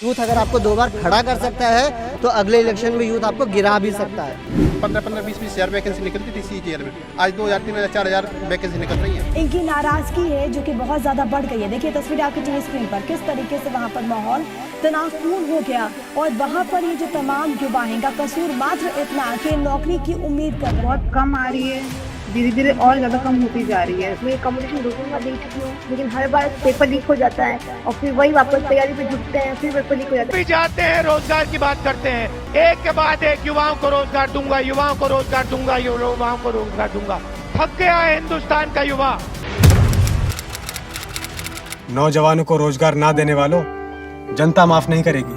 Youth अगर आपको 2 बार खड़ा कर सकता है तो अगले इलेक्शन में यूथ आपको गिरा भी सकता है। 15-15, 20-20 हज़ार वैकेंसी निकलती थी सी में, आज 2,000, 3,000, 4,000 वैकेंसी निकल रही है। इनकी नाराजगी है जो कि बहुत ज्यादा बढ़ गई है। देखिए तस्वीर आपकी टीवी स्क्रीन पर किस तरीके से वहाँ पर माहौल तनावपूर्ण हो गया और वहाँ पर ये जो तमाम युवा हैं का कसूर मात्र इतना कि नौकरी की उम्मीद कर बहुत कम आ रही है, धीरे धीरे और ज़्यादा कम होती जा रही है। मैं कंपटीशन 2 बार दे चुकी हूँ, लेकिन हर बार पेपर लीक हो जाता है और फिर वही वापस तैयारी पे जुटते हैं, फिर पेपर लीक हो जाता है। जाते हैं रोजगार की बात करते हैं, एक के बाद एक युवाओं को रोजगार दूंगा, युवाओं को रोजगार दूंगा, युवाओं को रोजगार दूंगा। थक गया है हिंदुस्तान का युवा। नौजवानों को रोजगार ना देने वालों, जनता माफ नहीं करेगी।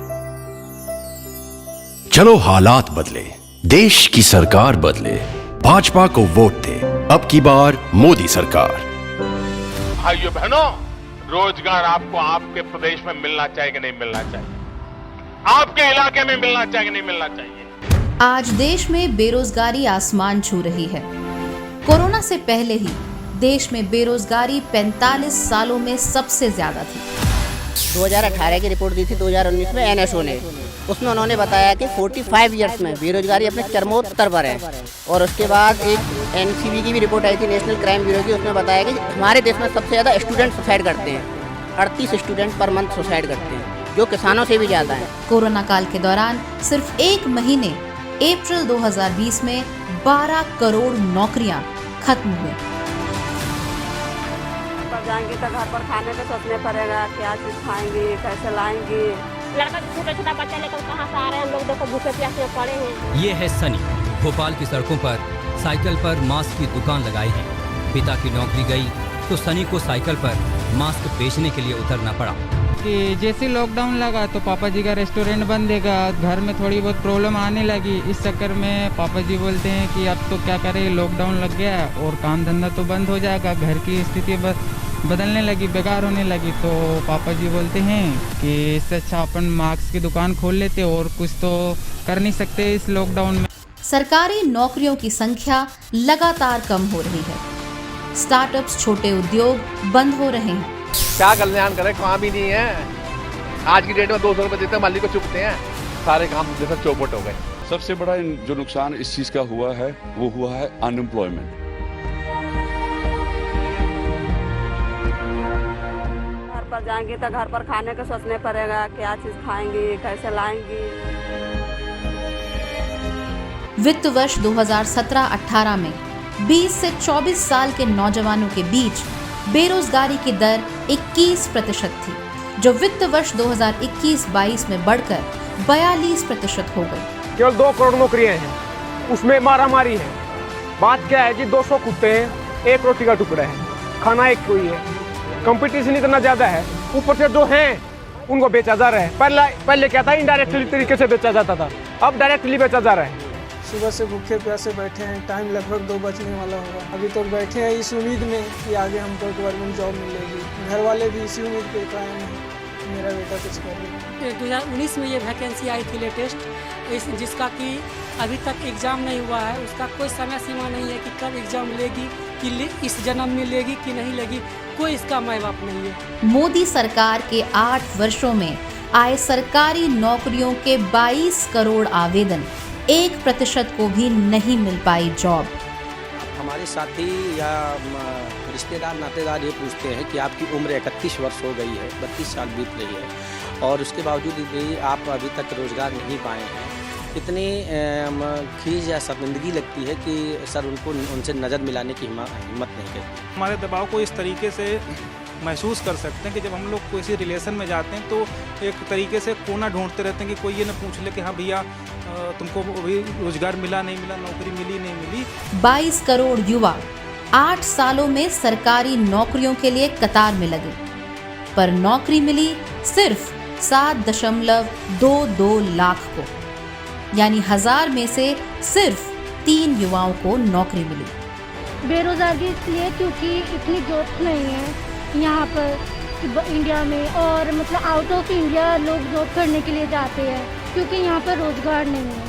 चलो हालात बदले, देश की सरकार बदले, भाजपा को वोट दे। अब की बार मोदी सरकार। भाइयों बहनों, रोजगार आपको आपके प्रदेश में मिलना चाहिए कि नहीं मिलना चाहिए, आपके इलाके में मिलना चाहिए कि नहीं मिलना चाहिए। आज देश में बेरोजगारी आसमान छू रही है। कोरोना से पहले ही देश में बेरोजगारी 45 सालों में सबसे ज्यादा थी। 2018 की रिपोर्ट दी थी 2019 में एनएसओ ने, उसमें उन्होंने बताया कि 45 ईयर्स में बेरोजगारी अपने चरमोत्तर पर है। और उसके बाद एक एनसीबी की भी रिपोर्ट आई थी, नेशनल क्राइम ब्यूरो की, उसमें बताया कि हमारे देश में सबसे ज़्यादा स्टूडेंट सुसाइड करते हैं। 38 स्टूडेंट पर मंथ सुसाइड करते हैं, जो किसानों से भी ज़्यादा है। कोरोना काल के दौरान सिर्फ एक महीने अप्रैल 2020 में 12 करोड़ नौकरियां खत्म हुई। जाएंगे तो घर पर खाने का सोचने पड़ेगा, क्या चीज खाएंगे, कैसे लाएंगे। लड़का छोटा छोटा बच्चा लेकर कहाँ से आ रहे हैं हम लोग, देखो भूखे प्यासे पड़े हैं। ये है सनी, भोपाल की सड़कों पर साइकिल पर मास्क की दुकान लगाई है। पिता की नौकरी गई तो सनी को साइकिल पर मास्क बेचने के लिए उतरना पड़ा। कि जैसे लॉकडाउन लगा तो पापा जी का रेस्टोरेंट बंद देगा, घर में थोड़ी बहुत प्रॉब्लम आने लगी। इस चक्कर में पापा जी बोलते हैं कि अब तो क्या करें, लॉकडाउन लग गया और काम धंधा तो बंद हो जाएगा, घर की स्थिति बदलने लगी, बेकार होने लगी। तो पापा जी बोलते हैं कि इससे अच्छा अपन मास्क की दुकान खोल लेते और कुछ तो कर नहीं सकते इस लॉकडाउन में। सरकारी नौकरियों की संख्या लगातार कम हो रही है। स्टार्टअप्स, छोटे उद्योग बंद हो रहे हैं। क्या कल्याण करें, काम ही नहीं है। आज की डेट में 200 रुपए देते हैं, मालिक को चुपते हैं, सारे काम जैसे चौपट हो गए। सबसे बड़ा जो नुकसान इस चीज का हुआ है वो हुआ है अनएम्प्लॉयमेंट। घर पर जाएंगे तो घर पर खाने का सोचने पड़ेगा, क्या चीज खाएंगे, कैसे लाएंगे। वित्त वर्ष 2017-18 में 20 से 24 साल के नौजवानों के बीच बेरोजगारी की दर 21% थी, जो वित्त वर्ष 2021-22 में बढ़कर 42% हो गई। केवल 2 करोड़ नौकरियां हैं, उसमें मारामारी है। बात क्या है कि 200 कुत्ते हैं, 1 रोटी का टुकड़ा है, खाना एक कोई है, कंपटीशन इतना ज्यादा है, ऊपर से जो हैं उनको बेचा जा रहा है। पहले क्या था, इनडायरेक्टली तरीके से बेचा जाता था, अब डायरेक्टली बेचा जा रहा है। सुबह से भूखे प्यासे बैठे हैं, टाइम लगभग 2 बजने वाला होगा। अभी तो बैठे हैं इस उम्मीद में कि आगे हमको गवर्नमेंट जॉब मिलेगी। घर वाले भी इसी उम्मीद पे कायम हैं, मेरा बेटा कुछ कर लेगा। 2019 में ये वैकेंसी आई थी लेटेस्ट, जिसका कि अभी तक एग्जाम नहीं हुआ है। उसका कोई समय सीमा नहीं है कि कब एग्जाम लेगी, कि इस जन्म में लेगी कि नहीं लेगी, कोई इसका माय बाप नहीं है। मोदी सरकार के 8 वर्षों में आए सरकारी नौकरियों के 22 करोड़ आवेदन, 1% को भी नहीं मिल पाई जॉब। हमारे साथी या रिश्तेदार नातेदार ये पूछते हैं कि आपकी उम्र 31 वर्ष हो गई है, 32 साल बीत रही है और उसके बावजूद भी आप अभी तक रोजगार नहीं पाए हैं। इतनी खीज या शर्मिंदगी लगती है कि सर उनसे नज़र मिलाने की हिम्मत नहीं करती। हमारे दबाव को इस तरीके से महसूस कर सकते हैं कि जब हम लोग किसी रिलेशन में जाते हैं तो एक तरीके से कोना ढूंढते रहते हैं कि कोई ये ना पूछ ले कि हाँ भैया तुमको अभी रोजगार मिला नहीं मिला, नौकरी मिली नहीं मिली। 22 करोड़ युवा 8 सालों में सरकारी नौकरियों के लिए कतार में लगे, पर नौकरी मिली सिर्फ 7.22 लाख को, यानी 1000 में से सिर्फ 3 युवाओं को नौकरी मिली। बेरोजगारी इसलिए क्योंकि इतनी जॉब नहीं है यहाँ पर इंडिया में, और मतलब आउट ऑफ इंडिया लोग जॉब करने के लिए जाते हैं क्योंकि यहाँ पर रोजगार नहीं है।